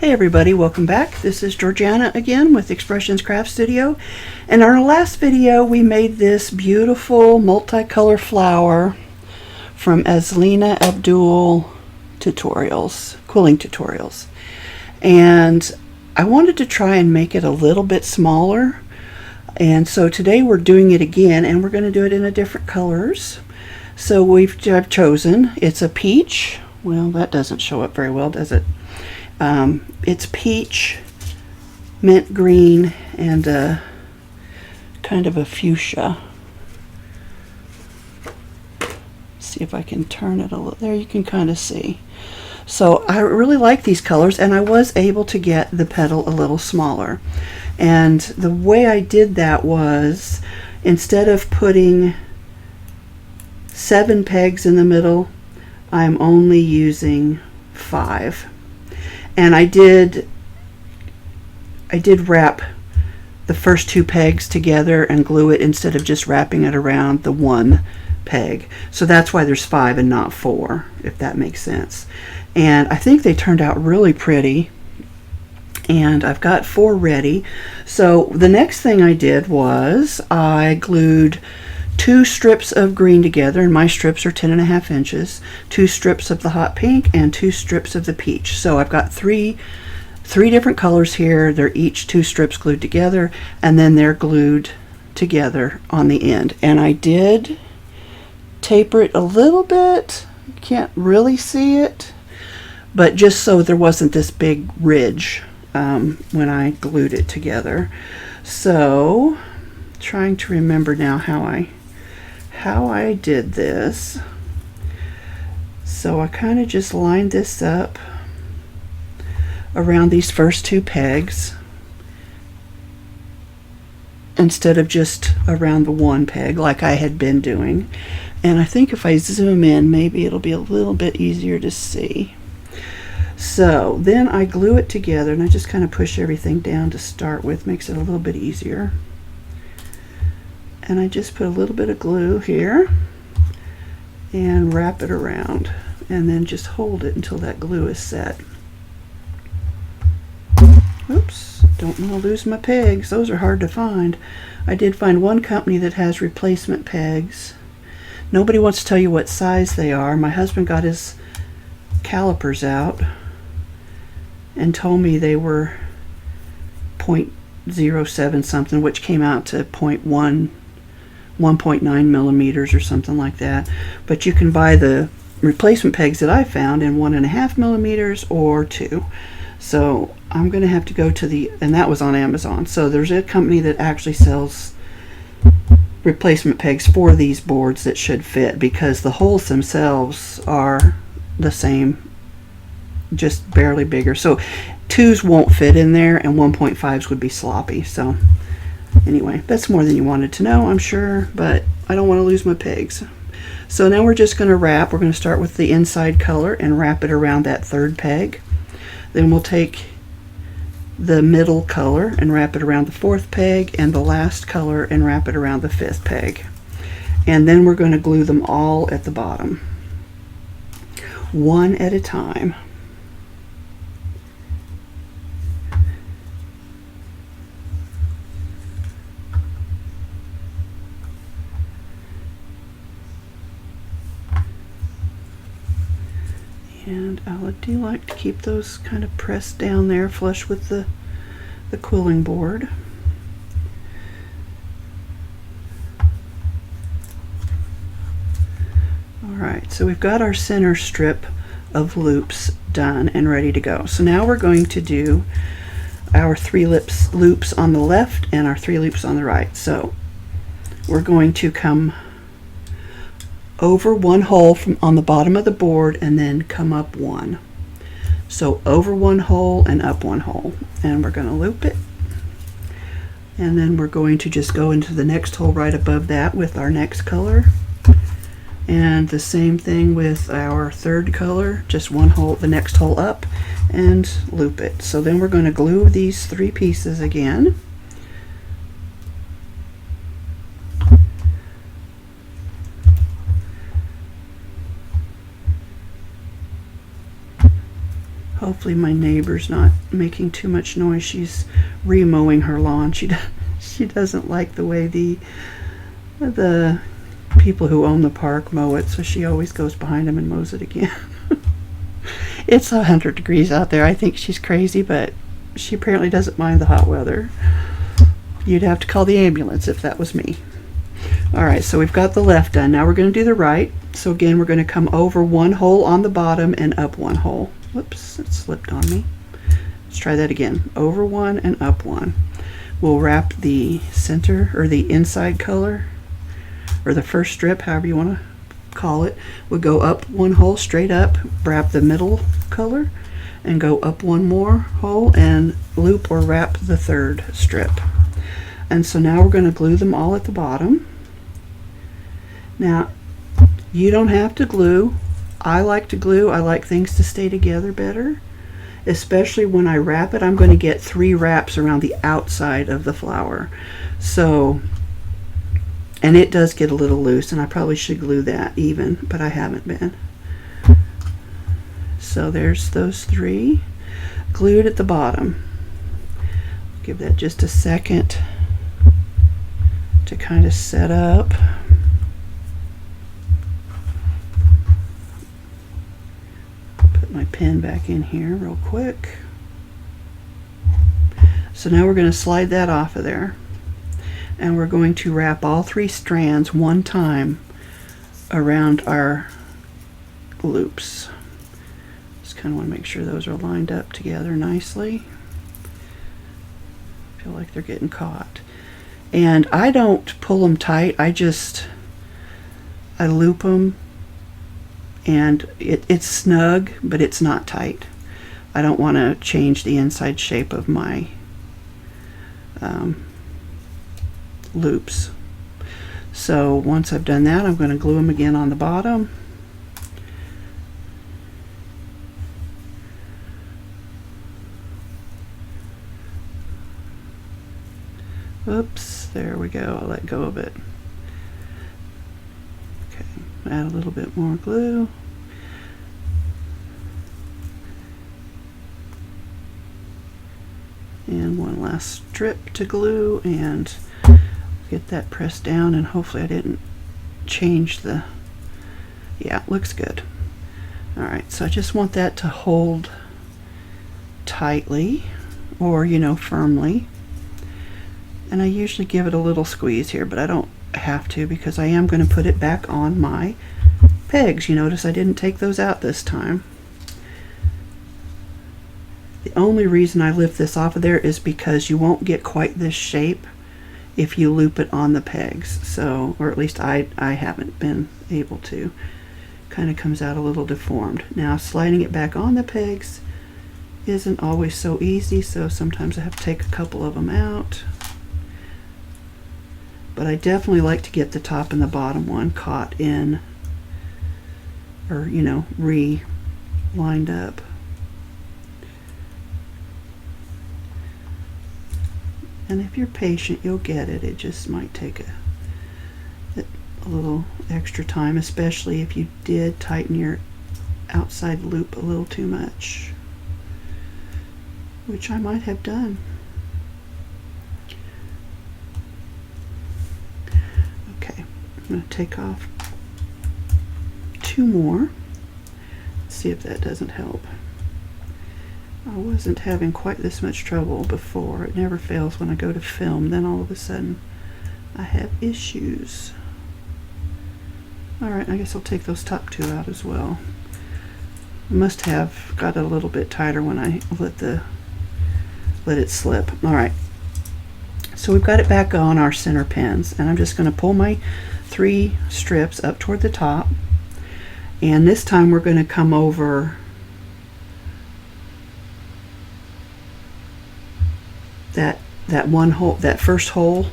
Hey everybody, welcome back. This is Georgiana again with Expressions Craft Studio. And in our last video we made this beautiful multicolor flower from Azlina Abdul Quilling Tutorials. And I wanted to try and make it a little bit smaller. And so today we're doing it again, and we're going to do it in a different colors. So I've chosen, it's a peach. Well, that doesn't show up very well, does it? It's peach, mint green, and kind of a fuchsia. See if I can turn it a little. There you can kind of see. So I really like these colors, and I was able to get the petal a little smaller. And the way I did that was, instead of putting 7 pegs in the middle, I'm only using 5. And I did wrap the first 2 pegs together and glue it instead of just wrapping it around the 1 peg. So that's why there's 5 and not 4, if that makes sense. And I think they turned out really pretty. And I've got 4 ready. So the next thing I did was I glued 2 strips of green together, and my strips are 10.5 inches, 2 strips of the hot pink and 2 strips of the peach. So I've got three different colors here. They're each 2 strips glued together, and then they're glued together on the end. And I did taper it a little bit. You can't really see it, but just so there wasn't this big ridge when I glued it together. So trying to remember now how I did this. So I kind of just lined this up around these first 2 pegs instead of just around the 1 peg like I had been doing. And I think if I zoom in, maybe it'll be a little bit easier to see. So then I glue it together, and I just kind of push everything down to start with, makes it a little bit easier. And I just put a little bit of glue here and wrap it around, and then just hold it until that glue is set. Oops, don't want to lose my pegs. Those are hard to find. I did find one company that has replacement pegs. Nobody wants to tell you what size they are. My husband got his calipers out and told me they were 0.07 something, which came out to 1.9 millimeters or something like that. But you can buy the replacement pegs that I found in 1.5 millimeters or 2. So I'm going to have to go to and that was on Amazon. So there's a company that actually sells replacement pegs for these boards that should fit, because the holes themselves are the same, just barely bigger. So 2s won't fit in there, and 1.5s would be sloppy. So anyway, that's more than you wanted to know, I'm sure, but I don't want to lose my pegs. So now we're just going to wrap. We're going to start with the inside color and wrap it around that 3rd peg. Then we'll take the middle color and wrap it around the 4th peg, and the last color and wrap it around the 5th peg. And then we're going to glue them all at the bottom, one at a time. And I do like to keep those kind of pressed down there, flush with the quilling board. Alright, so we've got our center strip of loops done and ready to go. So now we're going to do our 3 loops on the left and our 3 loops on the right. So we're going to come over 1 hole on the bottom of the board, and then come up 1. So over 1 hole and up 1 hole, and we're going to loop it, and then we're going to just go into the next hole right above that with our next color, and the same thing with our 3rd color, just 1 hole, the next hole up, and loop it. So then we're going to glue these 3 pieces again. Hopefully my neighbor's not making too much noise. She's remowing her lawn. She doesn't like the way the people who own the park mow it, so she always goes behind them and mows it again. It's 100 degrees out there. I think she's crazy, but she apparently doesn't mind the hot weather. You'd have to call the ambulance if that was me. Alright, so we've got the left done. Now we're going to do the right. So again, we're going to come over one hole on the bottom and up one hole. Whoops, it slipped on me. Let's try that again. Over one and up one. We'll wrap the center or the inside color, or the first strip, however you want to call it. We'll go up one hole straight up, wrap the middle color, and go up one more hole and loop or wrap the third strip. And so now we're going to glue them all at the bottom. Now, you don't have to glue. I like to glue. I like things to stay together better. Especially when I wrap it, I'm going to get 3 wraps around the outside of the flower. So, and it does get a little loose, and I probably should glue that even, but I haven't been. So there's those 3 glued at the bottom. Give that just a second to kind of set up. Put my pen back in here real quick. So now we're going to slide that off of there, and we're going to wrap all 3 strands one time around our loops. Just kind of want to make sure those are lined up together nicely. I feel like they're getting caught. And I don't pull them tight, I loop them, and it's snug, but it's not tight. I don't want to change the inside shape of my loops. So once I've done that, I'm going to glue them again on the bottom. Oops, there we go. I'll let go of it. Okay, add a little bit more glue. And one last strip to glue, and get that pressed down, and hopefully I didn't change the, yeah, it looks good. Alright, so I just want that to hold tightly, or firmly. And I usually give it a little squeeze here, but I don't have to because I am going to put it back on my pegs. You notice I didn't take those out this time. The only reason I lift this off of there is because you won't get quite this shape if you loop it on the pegs. So, or at least I haven't been able to. Kind of comes out a little deformed. Now sliding it back on the pegs isn't always so easy, so sometimes I have to take a couple of them out. But I definitely like to get the top and the bottom one caught in, or lined up. And if you're patient, you'll get it. It just might take a little extra time, especially if you did tighten your outside loop a little too much, which I might have done. Okay, I'm going to take off 2 more. See if that doesn't help. I wasn't having quite this much trouble before. It never fails when I go to film, then all of a sudden I have issues. Alright, I guess I'll take those top 2 out as well. I must have got it a little bit tighter when I let it slip. Alright, so we've got it back on our center pins, and I'm just going to pull my 3 strips up toward the top, and this time we're going to come over that one hole, that first hole.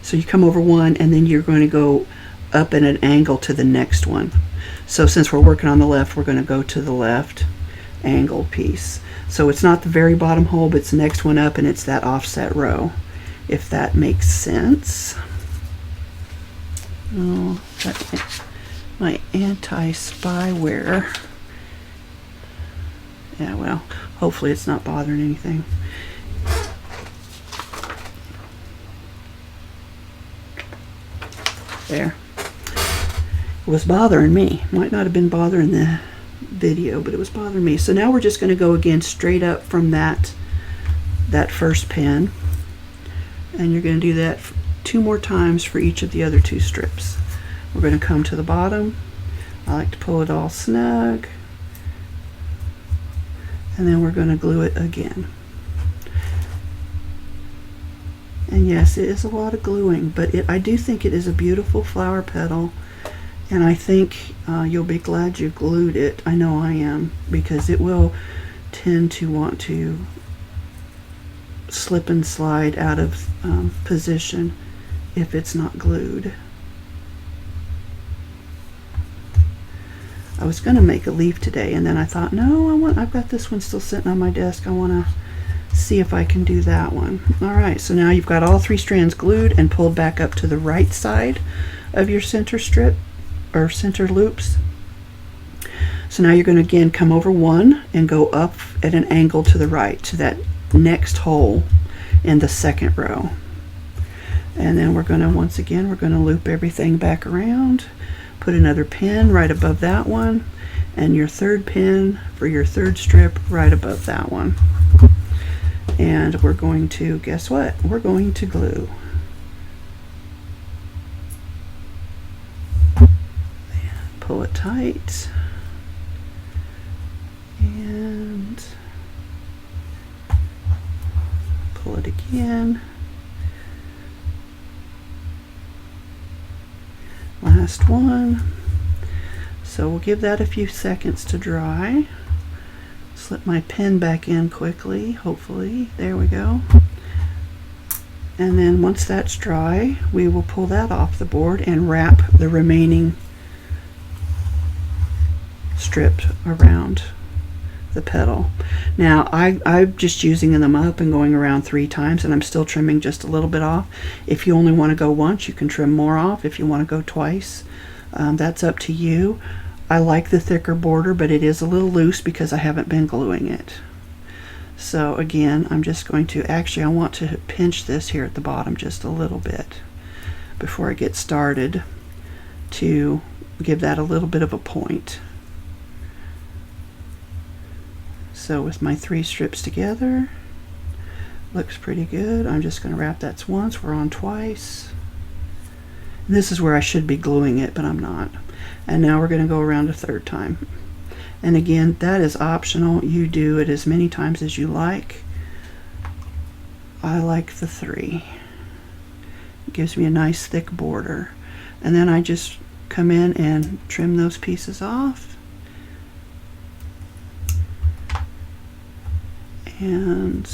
So you come over one, and then you're going to go up at an angle to the next one. So since we're working on the left, we're going to go to the left angled piece. So it's not the very bottom hole, but it's the next one up, and it's that offset row, if that makes sense. Oh, my anti-spyware Yeah, well, hopefully it's not bothering anything. There. It was bothering me. Might not have been bothering the video, but it was bothering me. So now we're just going to go again straight up from that first pin, and you're going to do that 2 more times for each of the other 2 strips. We're going to come to the bottom. I like to pull it all snug, and then we're going to glue it again. And yes, it is a lot of gluing, but I do think it is a beautiful flower petal, and I think you'll be glad you glued it. I know I am, because it will tend to want to slip and slide out of position if it's not glued. I was going to make a leaf today, and then I thought, no, I've got this one still sitting on my desk. I want to see if I can do that one. Alright, so now you've got all 3 strands glued and pulled back up to the right side of your center strip, or center loops. So now you're going to again come over 1 and go up at an angle to the right to that next hole in the 2nd row. And then we're going to, once again, we're going to loop everything back around. Put another pin right above that one, and your 3rd pin for your 3rd strip right above that one. And we're going to, guess what? We're going to glue. And pull it tight. And pull it again. Last one. So we'll give that a few seconds to dry. Slip my pen back in quickly, hopefully. There we go. And then once that's dry, we will pull that off the board and wrap the remaining strip around the petal. Now I'm just using them up and going around 3 times, and I'm still trimming just a little bit off. If you only want to go once, you can trim more off. If you want to go twice, that's up to you. I like the thicker border, but it is a little loose because I haven't been gluing it. So again, I'm just going to, actually I want to pinch this here at the bottom just a little bit before I get started to give that a little bit of a point. So with my 3 strips together, looks pretty good. I'm just going to wrap that once. We're on twice. And this is where I should be gluing it, but I'm not. And now we're going to go around a 3rd time. And again, that is optional. You do it as many times as you like. I like the 3. It gives me a nice thick border. And then I just come in and trim those pieces off. And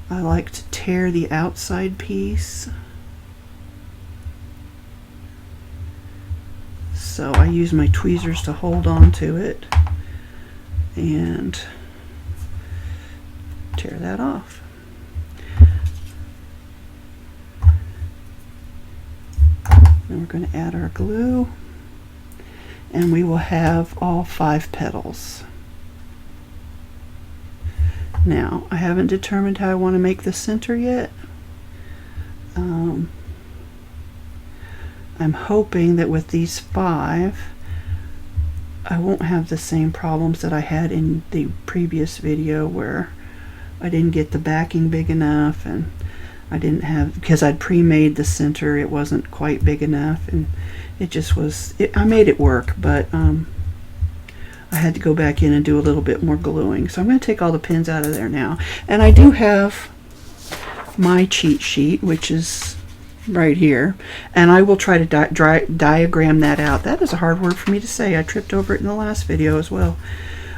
I like to tear the outside piece. So I use my tweezers to hold on to it and tear that off. Then we're going to add our glue, and we will have all 5 petals. Now, I haven't determined how I want to make the center yet. I'm hoping that with these 5, I won't have the same problems that I had in the previous video where I didn't get the backing big enough, and I didn't have, because I'd pre-made the center, it wasn't quite big enough, and it just was, I made it work, but I had to go back in and do a little bit more gluing. So I'm going to take all the pins out of there now. And I do have my cheat sheet, which is right here, and I will try to diagram that out. That is a hard word for me to say. I tripped over it in the last video as well.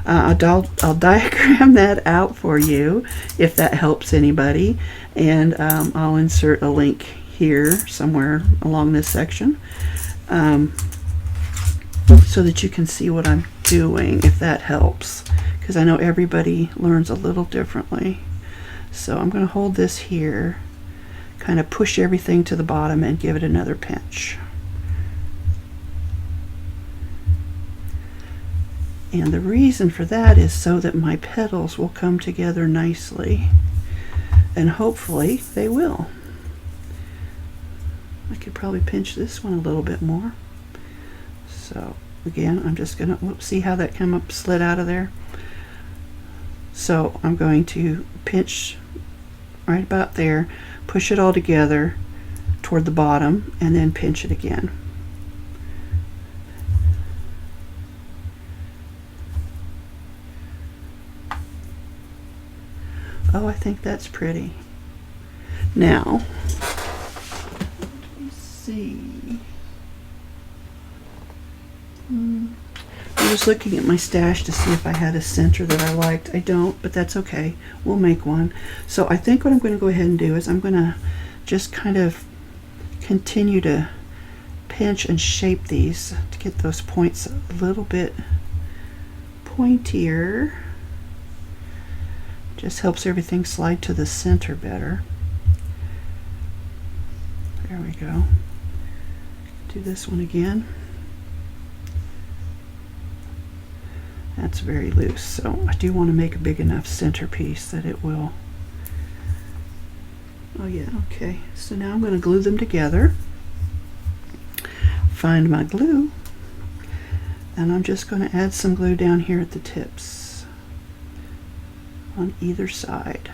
I'll diagram that out for you if that helps anybody, and I'll insert a link here somewhere along this section so that you can see what I'm doing, if that helps, because I know everybody learns a little differently. So I'm going to hold this here, kind of push everything to the bottom and give it another pinch. And the reason for that is so that my petals will come together nicely. And hopefully they will. I could probably pinch this one a little bit more. So again, I'm just gonna, whoops, see how that came up, slid out of there? So I'm going to pinch right about there, push it all together toward the bottom, and then pinch it again. Oh, I think that's pretty. Now, let me see. I'm just looking at my stash to see if I had a center that I liked. I don't, but that's okay. We'll make one. So I think what I'm going to go ahead and do is I'm going to just kind of continue to pinch and shape these to get those points a little bit pointier. Just helps everything slide to the center better. There we go. Do this one again. That's very loose, so I do want to make a big enough centerpiece that it will. Oh yeah, okay. So now I'm going to glue them together. Find my glue, and I'm just going to add some glue down here at the tips on either side.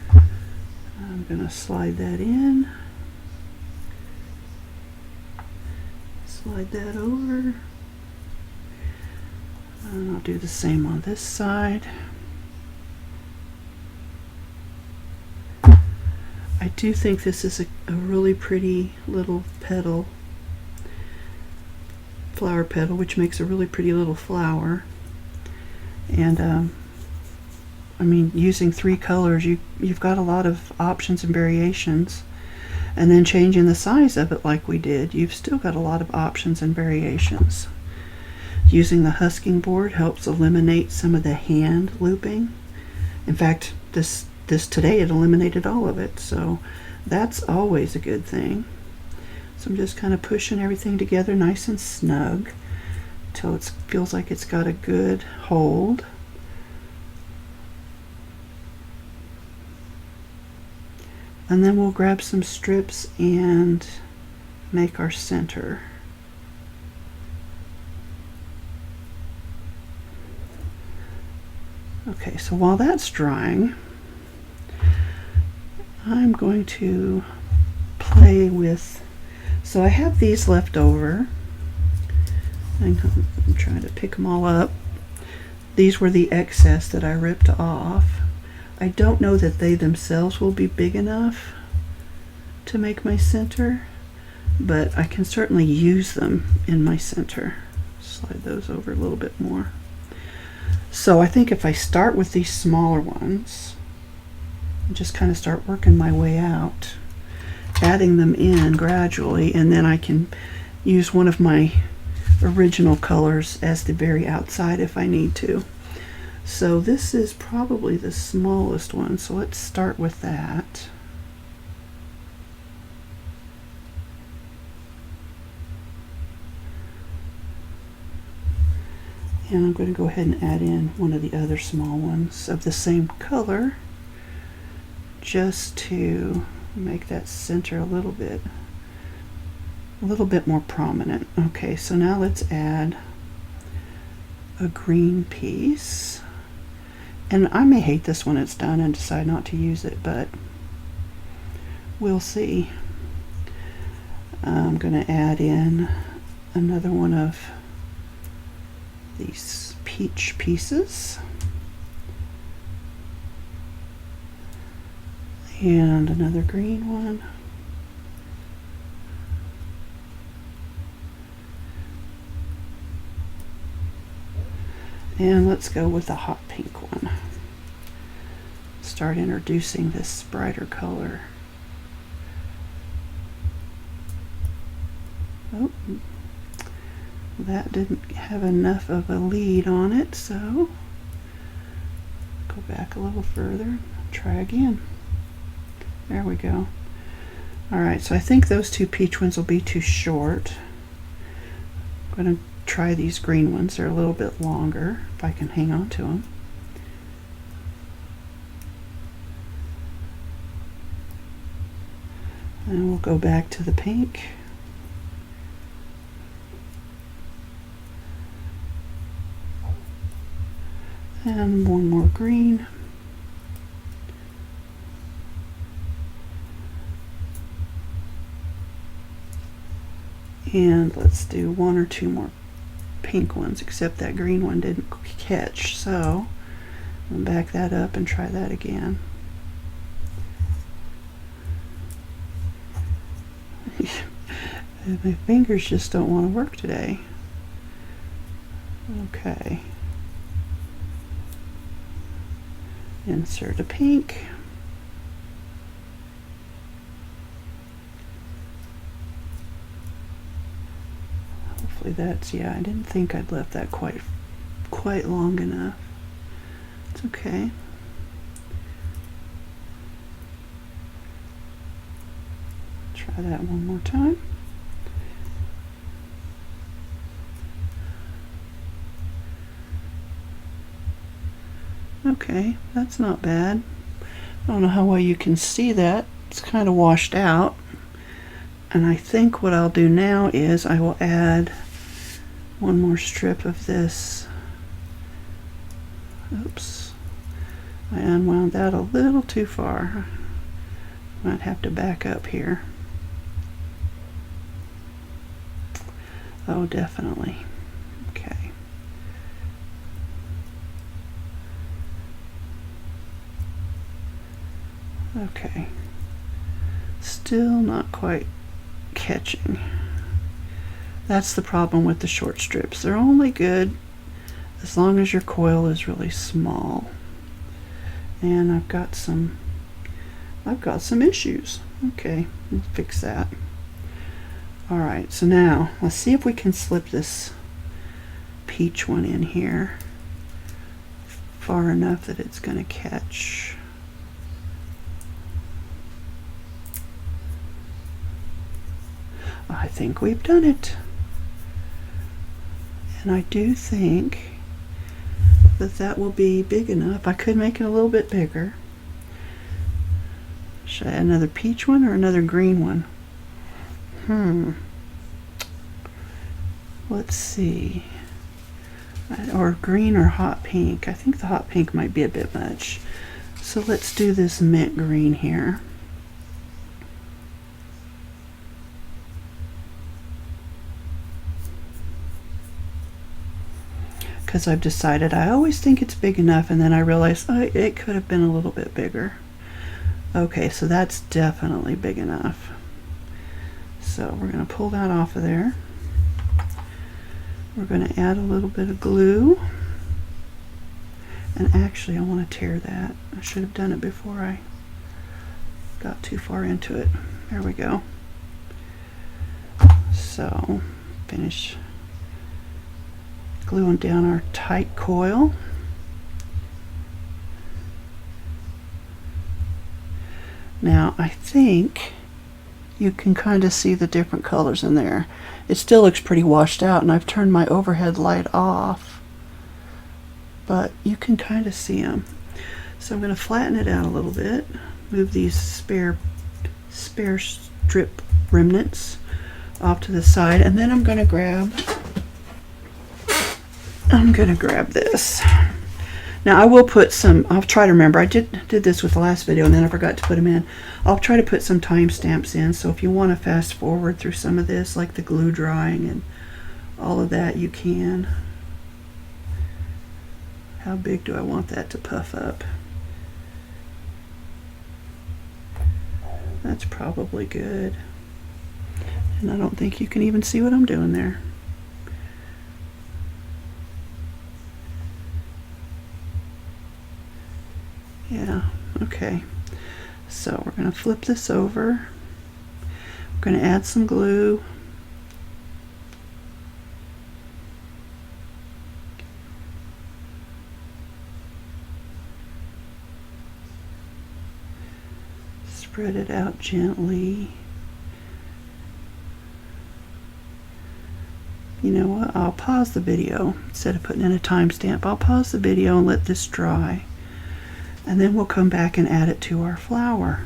I'm going to slide that in. Slide that over, and I'll do the same on this side. I do think this is a really pretty little petal, flower petal, which makes a really pretty little flower. And I mean, using 3 colors, you've got a lot of options and variations. And then changing the size of it like we did, you've still got a lot of options and variations. Using the husking board helps eliminate some of the hand looping. In fact, this today it eliminated all of it, so that's always a good thing. So I'm just kind of pushing everything together nice and snug until it feels like it's got a good hold. And then we'll grab some strips and make our center. Okay, so while that's drying, I'm going to play with, so I have these left over. I'm trying to pick them all up. These were the excess that I ripped off. I don't know that they themselves will be big enough to make my center, but I can certainly use them in my center. Slide those over a little bit more. So I think if I start with these smaller ones, and just kind of start working my way out, adding them in gradually, and then I can use one of my original colors as the very outside if I need to. So this is probably the smallest one, so let's start with that. And I'm going to go ahead and add in one of the other small ones of the same color, just to make that center a little bit more prominent. Okay, so now let's add a green piece. And I may hate this when it's done and decide not to use it, but we'll see. I'm going to add in another one of these peach pieces. And another green one. And let's go with the hot pink one. Start introducing this brighter color. Oh, that didn't have enough of a lead on it, so go back a little further, try again. There we go. Alright, so I think those 2 peach ones will be too short. I'm going to try these green ones. They're a little bit longer, if I can hang on to them. And we'll go back to the pink. And one more green. And let's do one or two more pink ones, except that green one didn't catch. So I'll back that up and try that again. My fingers just don't want to work today. Okay. Insert a pink. Hopefully that's, yeah, I didn't think I'd left that quite long enough. It's okay. Try that one more time. Okay, that's not bad. I don't know how well you can see that. It's kind of washed out. And I think what I'll do now is I will add one more strip of this. Oops. I unwound that a little too far. Might have to back up here. Oh, definitely. Okay. Okay. Still not quite catching. That's the problem with the short strips. They're only good as long as your coil is really small. And I've got some issues. Okay, we'll fix that. All right, so now let's see if we can slip this peach one in here far enough that it's going to catch. I think we've done it. And I do think that that will be big enough. I could make it a little bit bigger. Should I add another peach one or another green one? Let's see. Or green or hot pink. I think the hot pink might be a bit much. So let's do this mint green here. Because I've decided I always think it's big enough, and then I realize it could have been a little bit bigger. Okay, so that's definitely big enough. So we're going to pull that off of there. We're going to add a little bit of glue. And actually I want to tear that. I should have done it before I got too far into it. There we go. So finish gluing down our tight coil. Now I think you can kind of see the different colors in there. It still looks pretty washed out, and I've turned my overhead light off, but you can kind of see them. So I'm going to flatten it out a little bit, move these spare strip remnants off to the side, and then I'm going to grab this. Now I will put some, I'll try to remember, I did this with the last video and then I forgot to put them in. I'll try to put some timestamps in, so if you want to fast forward through some of this, like the glue drying and all of that, you can. How big do I want that to puff up? That's probably good. And I don't think you can even see what I'm doing there. Yeah, okay. So we're going to flip this over. We're going to add some glue. Spread it out gently. You know what? I'll pause the video instead of putting in a timestamp. I'll pause the video and let this dry, and then we'll come back and add it to our flower.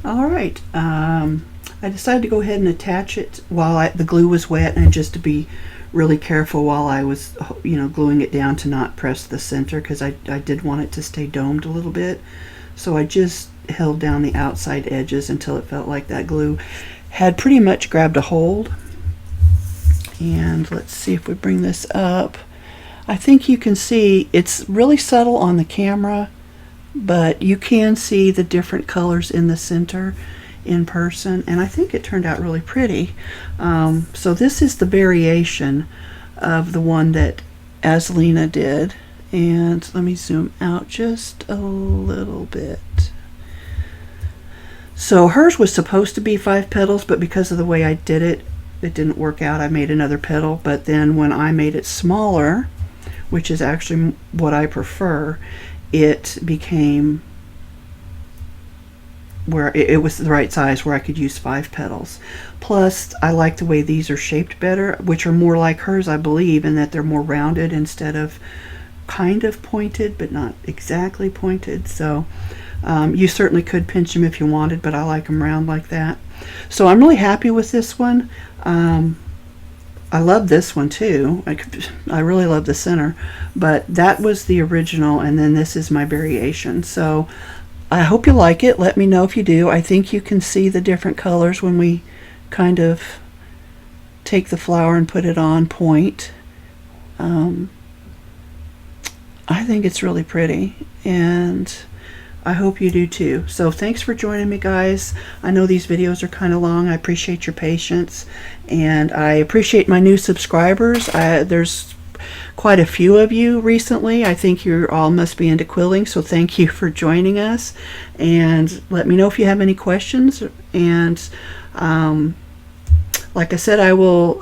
Alright, I decided to go ahead and attach it while the glue was wet, and just to be really careful while I was, gluing it down to not press the center, because I did want it to stay domed a little bit. So I just held down the outside edges until it felt like that glue had pretty much grabbed a hold. And let's see if we bring this up. I think you can see it's really subtle on the camera, but you can see the different colors in the center in person, and I think it turned out really pretty. So this is the variation of the one that Azlina did, and let me zoom out just a little bit. So hers was supposed to be 5 petals, but because of the way I did it, it didn't work out. I made another petal, but then when I made it smaller, which is actually what I prefer, it became where it was the right size where I could use 5 petals. Plus, I like the way these are shaped better, which are more like hers, I believe, in that they're more rounded instead of kind of pointed, but not exactly pointed. So you certainly could pinch them if you wanted, but I like them round like that. So I'm really happy with this one. I love this one too. I really love the center, but that was the original, and then this is my variation. So I hope you like it. Let me know if you do. I think you can see the different colors when we kind of take the flower and put it on point. I think it's really pretty, and I hope you do too. So thanks for joining me, guys. I know these videos are kind of long. I appreciate your patience, and I appreciate my new subscribers. There's quite a few of you recently. I think you all must be into quilling, so thank you for joining us, and let me know if you have any questions. And like I said, I will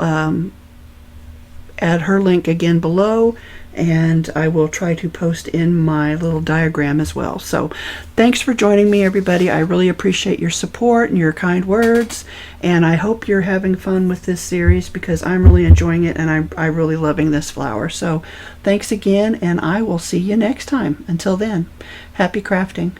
add her link again below, and I will try to post in my little diagram as well. So thanks for joining me, everybody. I really appreciate your support and your kind words, and I hope you're having fun with this series, because I'm really enjoying it, and I'm really loving this flower. So thanks again, and I will see you next time. Until then, happy crafting.